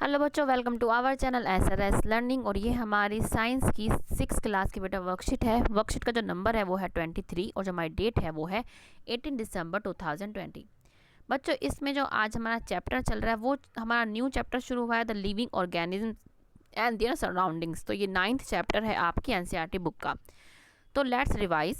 Hello बच्चों, welcome to our channel SRS learning. और ये हमारी साइंस की 6th क्लास की बेटा वर्कशीट है। वर्कशीट का जो नंबर है वो है 23 और जो हमारी डेट है वो है 18 दिसंबर 2020। बच्चों, इसमें जो आज हमारा चैप्टर चल रहा है वो हमारा न्यू चैप्टर शुरू हुआ है, the living organism and there surroundings. तो ये 9th चैप्टर है आपकी NCERT बुक का। तो let's revise.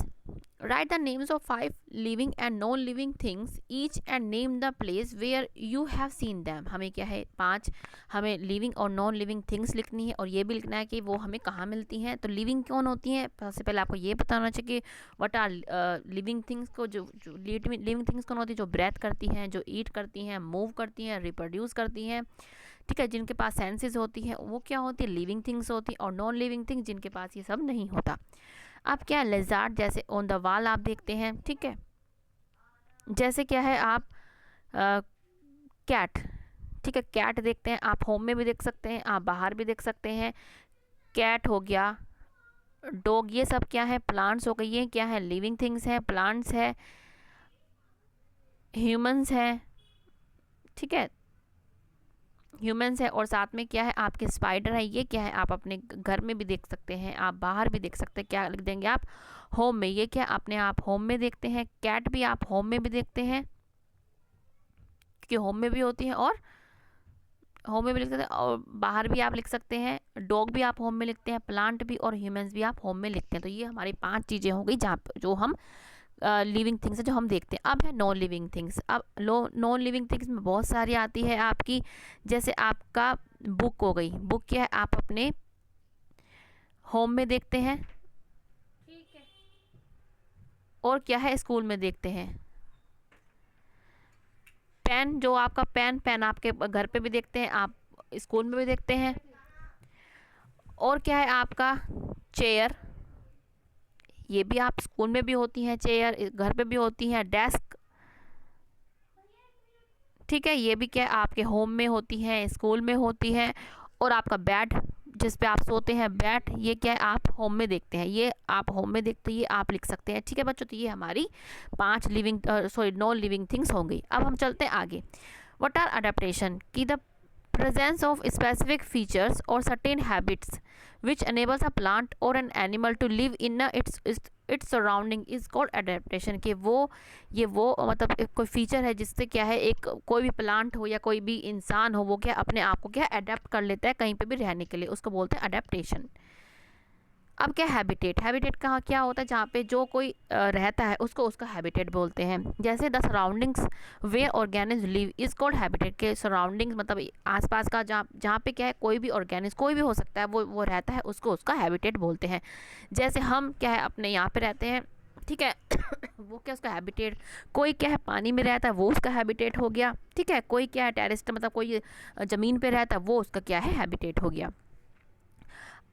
Write the names of 5 living and non living things each and name the place where you have seen them. हमें क्या है, 5 हमें लिविंग और नॉन लिविंग थिंग्स लिखनी है और ये भी लिखना है कि वो हमें कहाँ मिलती हैं। तो लिविंग कौन होती हैं, सबसे पहले आपको ये बताना चाहिए कि व्हाट आर लिविंग थिंग्स। को जो लिविंग थिंग्स कौन होती है, जो ब्रेथ करती हैं, जो ईट करती हैं, मूव करती हैं, रिप्रोड्यूस करती हैं, ठीक है, जिनके पास सेंसेस होती हैं, वो क्या होती है, लिविंग थिंग्स होती हैं। और नॉन लिविंग थिंग्स जिनके पास ये सब नहीं होता। आप क्या लेजार्ड जैसे ऑन द वॉल आप देखते हैं, ठीक है, जैसे क्या है आप कैट, ठीक है, कैट देखते हैं। आप होम में भी देख सकते हैं, आप बाहर भी देख सकते हैं। कैट हो गया, डॉग, ये सब क्या है, प्लांट्स हो गई, ये क्या है, लिविंग थिंग्स है, प्लांट्स है, ह्यूमंस है, ठीक है, ह्यूमंस है। और साथ में क्या है आपके स्पाइडर है, ये क्या है, आप अपने घर में भी देख सकते हैं, आप बाहर भी देख सकते हैं। क्या लिख देंगे आप, होम में, ये क्या अपने आप होम में देखते हैं। कैट भी आप होम में भी देखते हैं क्योंकि होम में भी होती है, और होम में भी लिख सकते हैं और बाहर भी आप लिख सकते हैं। डॉग भी आप होम में लिखते हैं, प्लांट भी और ह्यूमंस भी आप होम में लिखते हैं। तो ये हमारी 5 चीज़ें हो गई जहाँ जो हम लिविंग थिंग्स है जो हम देखते हैं। अब है नॉन लिविंग थिंग्स। अब नॉन लिविंग थिंग्स में बहुत सारी आती है आपकी, जैसे आपका बुक हो गई। बुक क्या है, आप अपने होम में देखते हैं, ठीक है, और क्या है, स्कूल में देखते हैं। पेन, जो आपका पेन आपके घर पे भी देखते हैं, आप स्कूल में भी देखते हैं। और क्या है आपका चेयर, ये भी आप स्कूल में भी होती हैं, चेयर घर पे भी होती हैं। डेस्क, ठीक है, ये भी क्या है आपके होम में होती है, स्कूल में होती है। और आपका बेड, जिस पे आप सोते हैं, बेड, ये क्या है आप होम में देखते हैं, ये आप होम में देखते हैं, ये आप लिख सकते हैं, ठीक है बच्चों। तो ये हमारी 5 नॉन लिविंग थिंग्स होंगी। अब हम चलते हैं आगे। व्हाट आर अडेप्टेशन, की the presence of specific features or certain habits which enables a plant or an animal to live in its surrounding is called adaptation। कि वो मतलब कोई फीचर है जिससे क्या है, एक कोई भी प्लांट हो या कोई भी इंसान हो, वो क्या अपने आप को क्या अडेप्ट कर लेता है कहीं पे भी रहने के लिए, उसको बोलते हैं अडेप्टेशन। अब क्या हैबिटेट, हैबिटेट कहाँ क्या होता है, जहाँ पे जो कोई रहता है उसको उसका हैबिटेट बोलते हैं। जैसे the surroundings where organism live is called habitat. के सराउंडिंग्स मतलब आसपास का जहाँ जहाँ पे क्या है कोई भी ऑर्गेनिज्म कोई भी हो सकता है, वो रहता है, उसको उसका हैबिटेट बोलते हैं। जैसे हम क्या है अपने यहाँ पे रहते हैं, ठीक है वो क्या उसका हैबिटेट, कोई क्या है पानी में रहता है, वो उसका हैबिटेट हो गया, ठीक है, कोई क्या है टेरेस मतलब कोई ज़मीन पे रहता है, वो उसका क्या है हैबिटेट हो गया।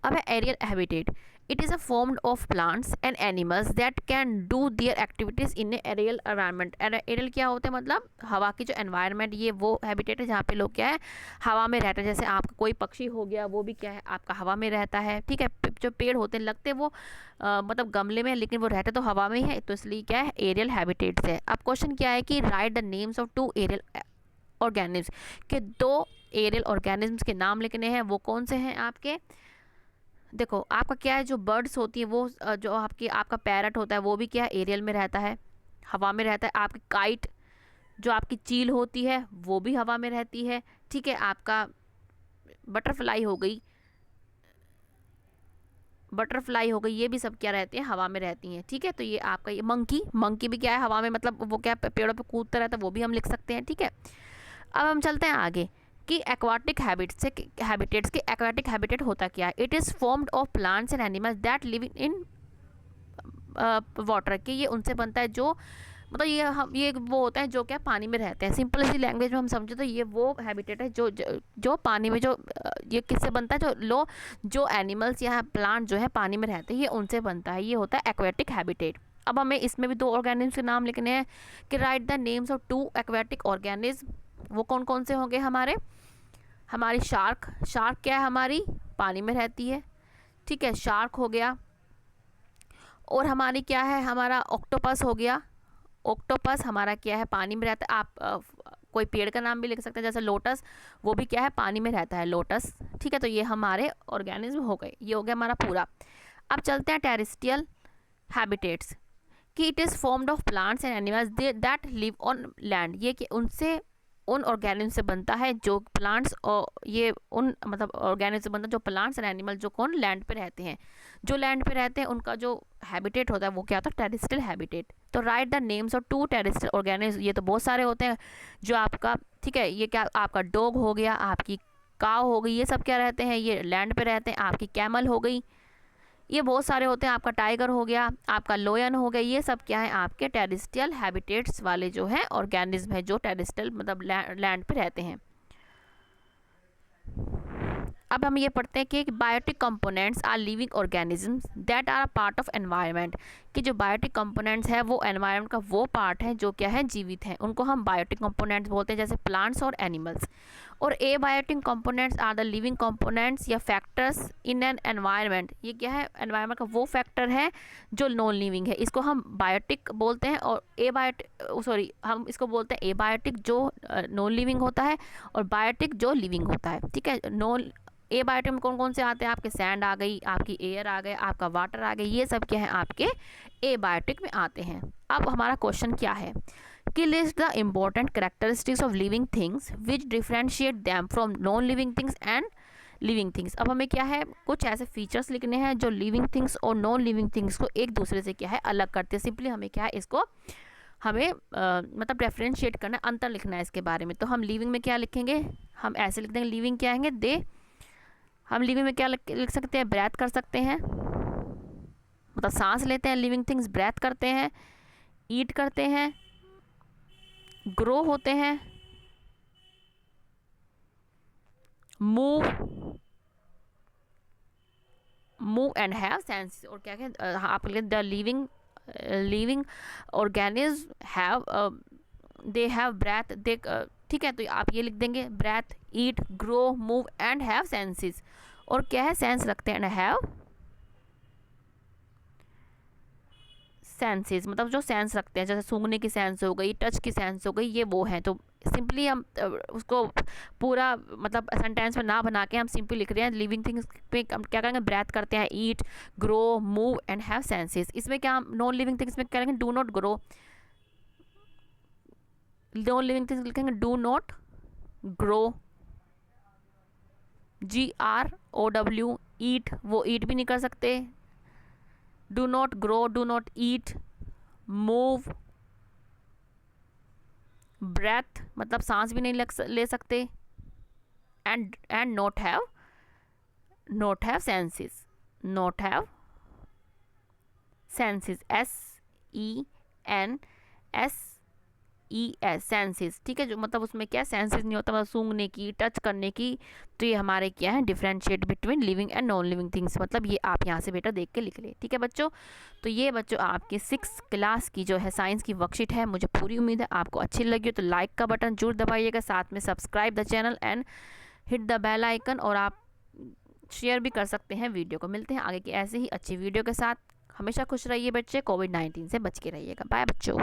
अब है aerial habitat, it is a form of plants and animals that can do their activities in aerial environment. Aerial क्या होता है, मतलब हवा की जो एनवायरनमेंट, ये वो हैबिटेट है जहाँ पे लोग क्या है हवा में रहते हैं। जैसे आपका कोई पक्षी हो गया, वो भी क्या है आपका हवा में रहता है, ठीक है। जो पेड़ होते हैं लगते वो मतलब गमले में, लेकिन वो रहते तो हवा में ही है, तो इसलिए क्या है एरियल हैबिटेट्स है। अब क्वेश्चन क्या है कि write the names of 2 aerial organism, के 2 एरियल ऑर्गेनिज्म्स के नाम लिखने हैं। वो कौन से हैं आपके, देखो आपका क्या है, जो बर्ड्स होती है वो जो आपका पैरट होता है वो भी क्या है एरियल में रहता है, हवा में रहता है। आपकी काइट, जो आपकी चील होती है वो भी हवा में रहती है, ठीक है। आपका बटरफ्लाई हो गई, ये भी सब क्या रहते हैं, हवा में रहती हैं, ठीक है। तो ये आपका ये मंकी भी क्या है हवा में, मतलब वो क्या पेड़ों पे कूदता रहता है, वो भी हम लिख सकते हैं, ठीक है। अब हम चलते हैं आगे कि एक्वाटिक हैबिटेट्स के एक्वाटिक हैबिटेट होता क्या है। It is formed of plants and animals that live in water. के ये उनसे बनता है जो मतलब ये वो होता है जो क्या पानी में रहते हैं। सिंपल सी लैंग्वेज में हम समझे तो ये वो हैबिटेट है जो पानी में, जो ये किससे बनता है, जो एनिमल्स या प्लांट जो है पानी में रहते हैं, ये उनसे बनता है, ये होता है एक्वेटिक हैबिटेट। अब हमें इसमें भी 2 ऑर्गेनिज्म के नाम लिखने हैं कि write the names of 2 aquatic organism. वो कौन कौन से होंगे हमारी शार्क क्या है हमारी पानी में रहती है, ठीक है, शार्क हो गया। और हमारी क्या है, हमारा ऑक्टोपस हो गया, ऑक्टोपस हमारा क्या है पानी में रहता है। आप कोई पेड़ का नाम भी लिख सकते हैं, जैसे लोटस, वो भी क्या है, पानी में रहता है लोटस, ठीक है। तो ये हमारे ऑर्गेनिज्म हो गए, ये हो गया हमारा पूरा। अब चलते हैं टेरेस्ट्रियल हैबिटेट्स, कि it is formed of plants and animals that live on land. ये कि उनसे, उन ऑर्गेनिज्म से बनता है जो प्लांट्स, और ये उन मतलब ऑर्गेनिज्म से बनता है जो प्लांट्स एंड एनिमल जो कौन लैंड पे रहते हैं, जो लैंड पे रहते हैं उनका जो हैबिटेट होता है वो क्या होता है, टेरेस्ट्रियल हैबिटेट। तो right the names of 2 terrestrial organism, ये तो बहुत सारे होते हैं जो आपका, ठीक है, ये क्या आपका डॉग हो गया, आपकी काव हो गई, ये सब क्या रहते हैं, ये लैंड पे रहते हैं। आपकी कैमल हो गई, ये बहुत सारे होते हैं, आपका टाइगर हो गया, आपका लोयन हो गया, ये सब क्या है, आपके टेरेस्ट्रियल हैबिटेट्स वाले जो है ऑर्गेनिज्म है, जो टेरेस्ट्रियल मतलब लैंड पे रहते हैं। अब हम ये पढ़ते हैं कि biotic components are living organisms that are a part of environment, कि जो बायोटिक कंपोनेंट्स है वो एनवायरनमेंट का वो पार्ट है जो क्या है, जीवित है, उनको हम बायोटिक कंपोनेंट्स बोलते हैं, जैसे प्लांट्स और एनिमल्स। और abiotic components are the living components या फैक्टर्स इन एन एनवायरनमेंट, ये क्या है, एनवायरनमेंट का वो फैक्टर है जो नॉन लिविंग है, इसको हम बायोटिक बोलते हैं। और हम इसको बोलते हैं एबायोटिक जो नॉन लिविंग होता है, और बायोटिक जो लिविंग होता है, ठीक है। नॉन एबायोटिक में कौन कौन से आते हैं, आपके सैंड आ गई, आपकी एयर आ गए, आपका वाटर आ गई, ये सब क्या है आपके एबायोटिक में आते हैं। अब हमारा क्वेश्चन क्या है कि list the important characteristics of living things which differentiate them from non living things and living things. अब हमें क्या है, कुछ ऐसे फीचर्स लिखने हैं जो लिविंग थिंग्स और नॉन लिविंग थिंग्स को एक दूसरे से क्या है, अलग करते हैं। सिंपली हमें क्या है, इसको हमें मतलब डिफरेंशिएट करना, अंतर लिखना है इसके बारे में। तो हम लिविंग में क्या लिखेंगे, हम ऐसे लिख देंगे, लिविंग क्या आएंगे, हम लिविंग में क्या लिख सकते हैं, ब्रेथ कर सकते हैं, मतलब सांस लेते हैं, लिविंग थिंग्स ब्रेथ करते हैं, ईट करते हैं, ग्रो होते हैं, मूव एंड हैव सेंस। और क्या कहते हैं, आप the living organism have, they have breath, they, ठीक है। तो आप ये लिख देंगे, breath, eat, grow, move and have senses. और क्या है, सेंस रखते हैं, एंड हैव सेंसेस, मतलब जो सेंस रखते हैं, जैसे सूंघने की सेंस हो गई, टच की सेंस हो गई, ये वो है। तो सिंपली हम उसको पूरा मतलब सेंटेंस में ना बना के हम सिंपली लिख रहे हैं, लिविंग थिंग्स पे हम क्या करेंगे, ब्रेथ करते हैं, eat, grow, move and have senses. इसमें क्या, हम नॉन लिविंग थिंग्स में करेंगे, do not grow, non living things लिखेंगे do not grow, GROW, eat, वो ईट भी नहीं कर सकते, do not grow, do not eat, move, breath मतलब सांस भी नहीं ले सकते, and not have senses, not have senses, SENSES, senses, ठीक है। जो मतलब उसमें क्या सेंसेस नहीं होता, मतलब सूंघने की, टच करने की। तो ये हमारे क्या है, differentiate between living and non living things, मतलब ये आप यहाँ से बेटा देख के लिख ले, ठीक है बच्चों। तो ये बच्चों आपकी 6th क्लास की जो है साइंस की वर्कशीट है। मुझे पूरी उम्मीद है आपको अच्छी लगी हो, तो लाइक का बटन जरूर दबाइएगा, साथ में subscribe the channel and hit the bell icon, और आप शेयर भी कर सकते हैं वीडियो को। मिलते हैं आगे की ऐसे ही अच्छी वीडियो के साथ। हमेशा खुश रहिए बच्चे, कोविड-19 से बच के रहिएगा। बाय बच्चों।